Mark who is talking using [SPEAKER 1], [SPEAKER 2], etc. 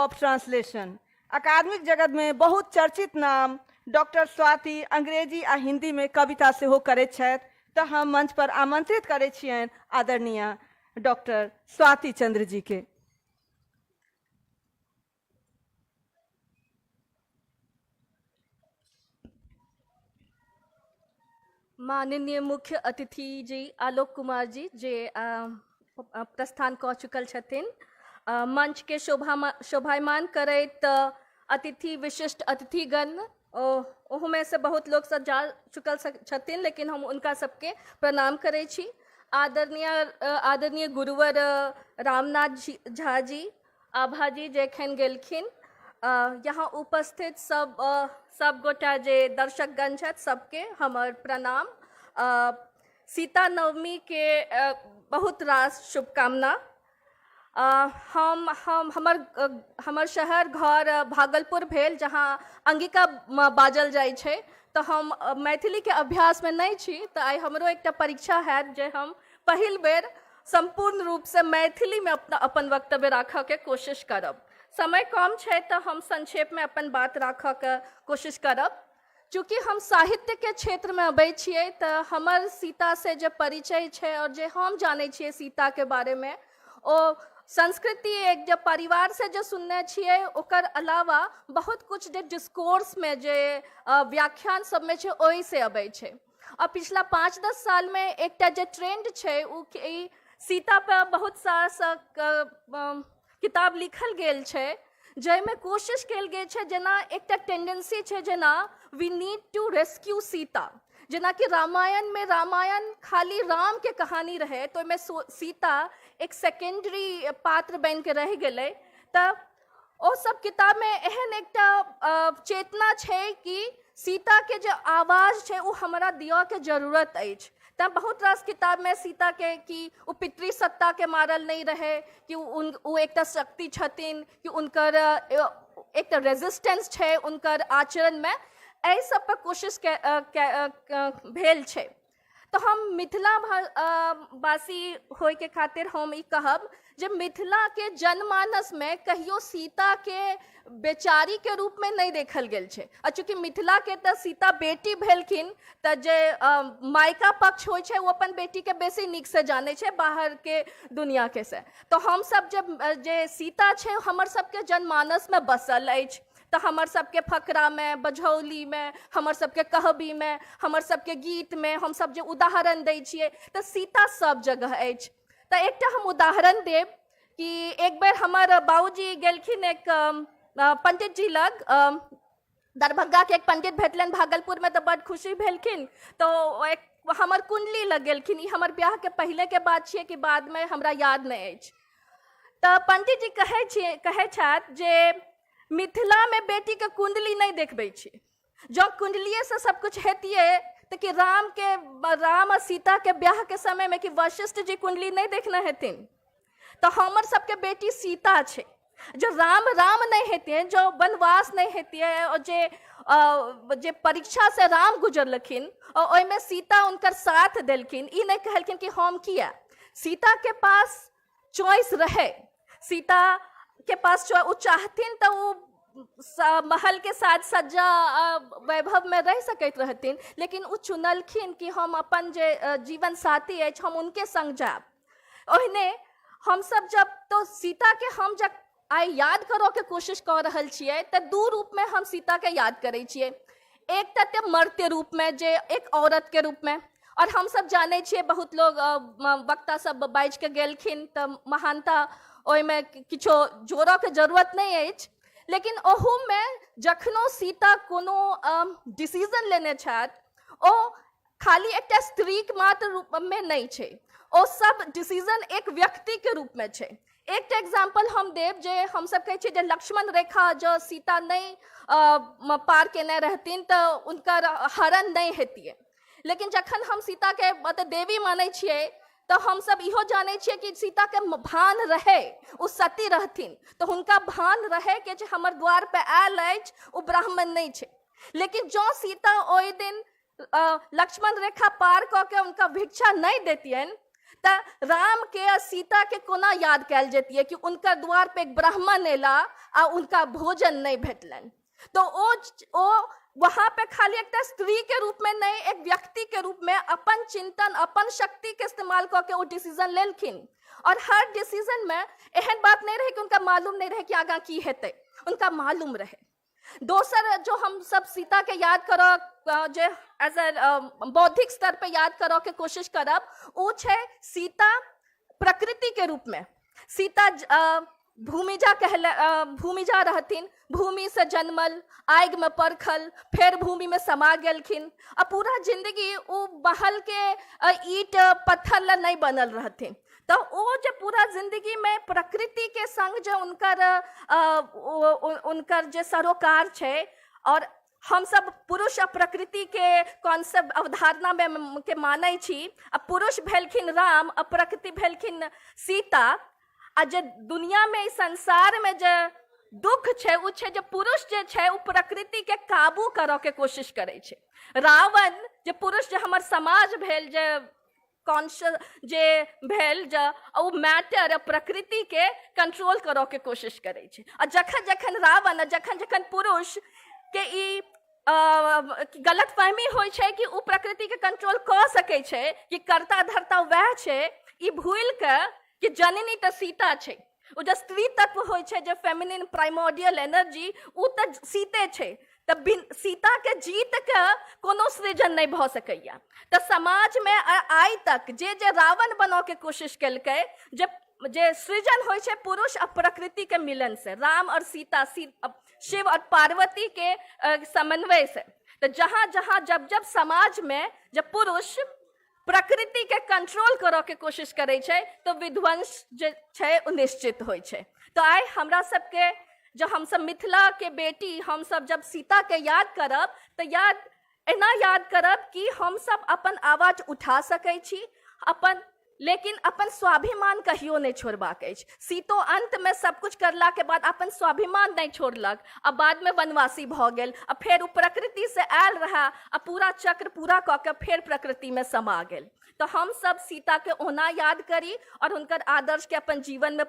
[SPEAKER 1] Of translation. अकादमिक जगत में बहुत चर्चित नाम डॉक्टर स्वाति अंग्रेजी आ हिंदी में कविता से हो करैत छथि, तो हम मंच पर आमंत्रित करै छियनि आदरणीय डॉक्टर स्वाति चंद्र जी के।
[SPEAKER 2] माननीय मुख्य अतिथि जी आलोक कुमार जी जे प्रस्थान कऽ चुकल छथिन, मंच के शोभायमान करैत अतिथि विशिष्ट अतिथिगण ओहमे से बहुत लोग सब जा चुकल छथिन, लेकिन हम उनका सबके प्रणाम करै छी। आदरणीय गुरुवर रामनाथ झा जी आभा जी जे एखन गेलखिन, यहाँ उपस्थित सब गोटा जे दर्शकगण छथि सबके हमर प्रणाम। सीता नवमी के बहुत रास शुभकामना। हमर शहर घर भागलपुर भेल, जहाँ अंगिका बाजल जाइ छै, तो हम मैथिली के अभ्यास में नहीं छी, तो आई हमरो एकटा परीक्षा है जे हम पहिल बेर संपूर्ण रूप से मैथिली में अपन वक्तव्य राखऽ के कोशिश करब। समय कम छै तो हम संक्षेप में अपन बात राखऽ के कोशिश करब। चूँकि हम साहित्य के क्षेत्र में अबै छियै, तो हमर सीता से जे परिचय छै और जे हम जानै छियै सीता के बारे में, ओ संस्कृति एक जब परिवार से जो सुनने छियै, ओकर अलावा बहुत कुछ जे डिस्कोर्स में जे व्याख्यान सब में छै ओहि से अबै छै। और पिछला 5-10 साल में एकटा जे ट्रेंड छै उ सीता पर बहुत सारा किताब लिखल गेल छै, जाहिमे कोशिश कयल गेल छै जेना एकटा टेंडेंसी छै जेना we need to rescue Sita. जेना कि रामायण में रामायण खाली राम के कहानी रहे, तो में सीता एक सेकेंडरी पात्र बन के रह गए। तो ओ सब किताब में एहन एकटा चेतना छै कि सीता के जो आवाज छै वो हमरा दिया के जरूरत अछि। तब बहुत रास किताब में सीता के कि वो पितृ सत्ता के मारल नहीं रहे, कि वो एकटा शक्ति छथिन, कि उनकर एकटा रेजिस्टेंस छै उनकर आचरण में, एहि सब पर कोशिश भेल छै। तो हम मिथिला वासी होय के खातिर हम ई कहब जे मिथिला के जनमानस में कहियो सीता के बेचारी के रूप में नहीं देखल गेल छै। और चूँकि मिथिला के तो सीता बेटी भेलखिन, तो जे मायका पक्ष होय छै वो अपन बेटी के बेसी नीक से जाने छै बाहर के दुनिया के से। तो हम सब जे सीता छै हमर सबके जनमानस में बसल अछि। तो हमर सबके फकरा में, बझौली में, हमर सबके कहबी में, हमर सबके गीत में हम सब जे उदाहरण दै छियै, तो सीता सब जगह अछि। तो एकटा हम उदाहरण देब कि एक बेर हमर बाबूजी गेलखिन एक पंडित जी लग, दरभंगा के एक पंडित भेटलनि भागलपुर में, तो बड़ खुशी भेलखिन। तो एक हमर कुंडली लग गेलखिन। ई हमर ब्याह के पहले के बात छियै कि बाद में हमरा याद नहीं अछि। तो पंडित जी कहै छथि जे मिथिला में बेटी के कुंडली नहीं देखबै छी, जो कुंडलिए से सब कुछ हेतिए तो कि राम और सीता के ब्याह के समय में कि वशिष्ठ जी कुंडली नहीं देखना हेतिन। तो हमर सबके बेटी सीता छे, जो राम नहीं हेतिए, जो वनवास नहीं हेतिए, और जे परीक्षा से राम गुजरलखिन और ओइ में सीता उनकर साथ देलखिन। ई नहीं कहलखिन कि हम किया। सीता के पास चॉइस रहे, सीता के पास वो चाहथिन तो वो महल के साथ सज्जा वैभव में रह सकते रहथिन, लेकिन वो चुनलखिन कि हम अपन जे जीवन साथी है हम उनके संग जाब। ओहने हम सब जब तो सीता के हम जब आई याद करो के कोशिश कर रहल छियै, तो दू रूप में हम सीता के याद करै छियै। एक तो मर्त्य रूप में, जे एक औरत के रूप में, और हम सब जाने छियै बहुत लोग वक्ता सब बाइज के गेलखिन, तो महानता ओहि में किछो जोड़ो के जरूरत नहीं अछि। लेकिन ओहू में जखनो सीता कोनो डिसीजन लेने छथि, ओ खाली एकटा स्त्री के मात्र रूप में नहीं छै, ओ सब डिसीजन एक व्यक्ति के रूप में छै। एक एग्जाम्पल हम देव जे हम सब कहै छियै जे लक्ष्मण रेखा जो सीता नहीं पार केने रहथिन तो उनकर हरण नहीं हेतिए। लेकिन जखन हम सीता के देवी मानै छियै, तो हम सब इहो जाने छियै कि सीता के भान रहे, उ सती रहथिन, तो उनका भान रहे कि हमर द्वार पे आयल अछि, उ ब्राह्मण नहीं छै। लेकिन जो सीता ओइ दिन लक्ष्मण रेखा पार क के उनका भिक्षा नहीं देतियन, त राम के आ सीता के कोना याद कैल जेतिए कि उनका द्वार पे एक ब्राह्मण एला आ उनका भोजन नहीं भेटलन। तो ओ वहां पे खाली एक स्त्री के रूप में नहीं, एक व्यक्ति के रूप में अपन चिंतन, अपन शक्ति के इस्तेमाल करके वो डिसीजन लेलखिन। और हर डिसीजन में एहन बात नहीं रहे कि उनका मालूम नहीं रहे कि आगा की हेतै, उनका मालूम रहे। दोसर जो हम सब सीता के याद करब, जे एज ए बौद्धिक स्तर पे याद करब के कोशिश करब, वो छे सीता प्रकृति के रूप में। सीता भूमिजा रहथिन, भूमि से जन्मल, आग में परखल, फिर भूमि में समा गेलखिन। आ पूरा जिंदगी वो महल के ईट पत्थर ला नहीं बनल रहथिन। तो वो जो पूरा जिंदगी में प्रकृति के संग जो उनकर जो सरोकार छे, और हम सब पुरुष आ प्रकृति के कॉन्सेप्ट अवधारणा में के मानै छी। आ पुरुष भेलखिन राम, आ प्रकृति भेलखिन सीता। आ जे दुनिया में, इस संसार में जो दुख छे उ छे जे पुरुष जे छे उ प्रकृति के काबू करऽ के कोशिश करे छे। रावण जे पुरुष जे हमर समाज भेल, जे कॉन्शियस जे भेल, जो मैटर प्रकृति के कंट्रोल करऽ के कोशिश करे छे। आ जखन जखन रावण, जखन जखन पुरुष के ई गलत फहमी होइ छे कि उ प्रकृति के कंट्रोल कर सकै छे, कि कर्ता धर्ता वह छे, ई भूल के कि जननी तो सीता छे। वो जो स्त्री तत्व होइ छे, जो फेमिनिन प्राइमोर्डियल एनर्जी, उ तो सीते छे। तब सीता के जीत के कोनो सृजन नहीं भ सकैया। तो समाज में आइ तक जे रावण बनो के कोशिश केलकै, जे सृजन होइ छे पुरुष और प्रकृति के मिलन से, राम और सीता, शिव और पार्वती के समन्वय से। तो जहां जहां जब जब समाज में जब पुरुष प्रकृति के कंट्रोल करऽ के कोशिश करे छे, तो विध्वंस जे छे उ निश्चित होइ छे। तो आइ हमरा सबके, जो हम सब मिथिला के बेटी, हम सब जब सीता के याद करब, तो एना याद करब कि हम सब अपन आवाज उठा सकै छी, लेकिन अपन स्वाभिमान कहियो नहीं छोड़बाक अछि। सीतो अंत में सब कुछ करला के बाद अपन स्वाभिमान नहीं छोड़लक, अब बाद में वनवासी भ गेल, अब फिर उ प्रकृति से आयल रहा, अब पूरा चक्र पूरा क के फिर प्रकृति में समा गेल। तो हम सब सीता के ओना याद करी और उनकर आदर्श के अपन जीवन में